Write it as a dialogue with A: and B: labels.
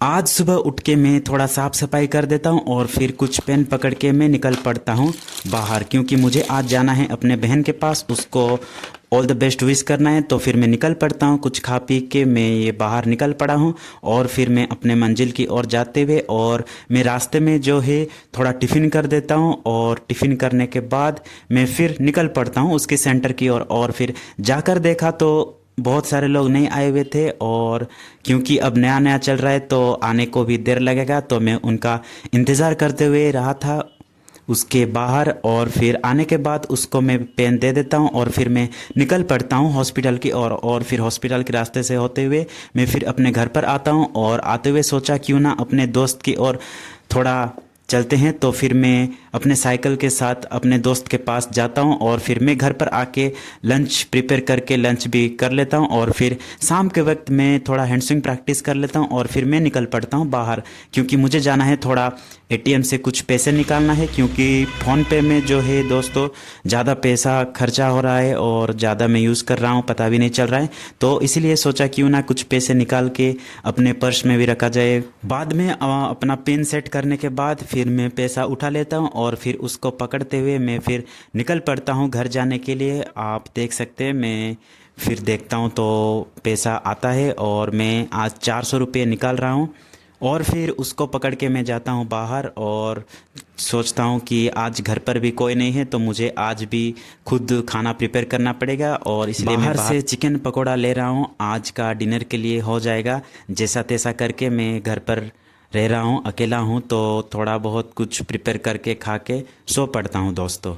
A: आज सुबह उठ के मैं थोड़ा साफ़ सफाई कर देता हूँ और फिर कुछ पेन पकड़ के मैं निकल पड़ता हूँ बाहर, क्योंकि मुझे आज जाना है अपने बहन के पास, उसको ऑल द बेस्ट विश करना है। तो फिर मैं निकल पड़ता हूँ, कुछ खा पी के मैं ये बाहर निकल पड़ा हूँ और फिर मैं अपने मंजिल की ओर जाते हुए और मैं रास्ते में जो है थोड़ा टिफ़िन कर देता हूँ और टिफ़िन करने के बाद मैं फिर निकल पड़ता हूँ उसके सेंटर की ओर। और फिर जाकर देखा तो बहुत सारे लोग नहीं आए हुए थे, और क्योंकि अब नया नया चल रहा है तो आने को भी देर लगेगा, तो मैं उनका इंतज़ार करते हुए रहा था उसके बाहर। और फिर आने के बाद उसको मैं पेन दे देता हूँ और फिर मैं निकल पड़ता हूँ हॉस्पिटल की ओर। और फिर हॉस्पिटल के रास्ते से होते हुए मैं फिर अपने घर पर आता हूँ और आते हुए सोचा क्यों ना अपने दोस्त की ओर थोड़ा चलते हैं। तो फिर मैं अपने साइकिल के साथ अपने दोस्त के पास जाता हूं और फिर मैं घर पर आके लंच प्रिपेयर करके लंच भी कर लेता हूं। और फिर शाम के वक्त मैं थोड़ा हैंड स्विंग प्रैक्टिस कर लेता हूं और फिर मैं निकल पड़ता हूं बाहर, क्योंकि मुझे जाना है थोड़ा एटीएम से कुछ पैसे निकालना है, क्योंकि फ़ोन पे में जो है दोस्तों ज़्यादा पैसा खर्चा हो रहा है और ज़्यादा मैं यूज़ कर रहा हूँ, पता भी नहीं चल रहा है। तो इसीलिए सोचा क्यों ना कुछ पैसे निकाल के अपने पर्स में भी रखा जाए। बाद में अपना पिन सेट करने के बाद फिर मैं पैसा उठा लेता हूँ और फिर उसको पकड़ते हुए मैं फिर निकल पड़ता हूँ घर जाने के लिए। आप देख सकते हैं मैं फिर देखता हूँ तो पैसा आता है और मैं आज 400 रुपये निकाल रहा हूँ। और फिर उसको पकड़ के मैं जाता हूँ बाहर और सोचता हूँ कि आज घर पर भी कोई नहीं है तो मुझे आज भी खुद खाना प्रिपेयर करना पड़ेगा, और इसलिए मैं बाहर से चिकन पकोड़ा ले रहा हूँ। आज का डिनर के लिए हो जाएगा जैसा तैसा करके। मैं घर पर रह रहा हूँ, अकेला हूँ, तो थोड़ा बहुत कुछ प्रिपेयर करके खा के सो पड़ता हूँ दोस्तों।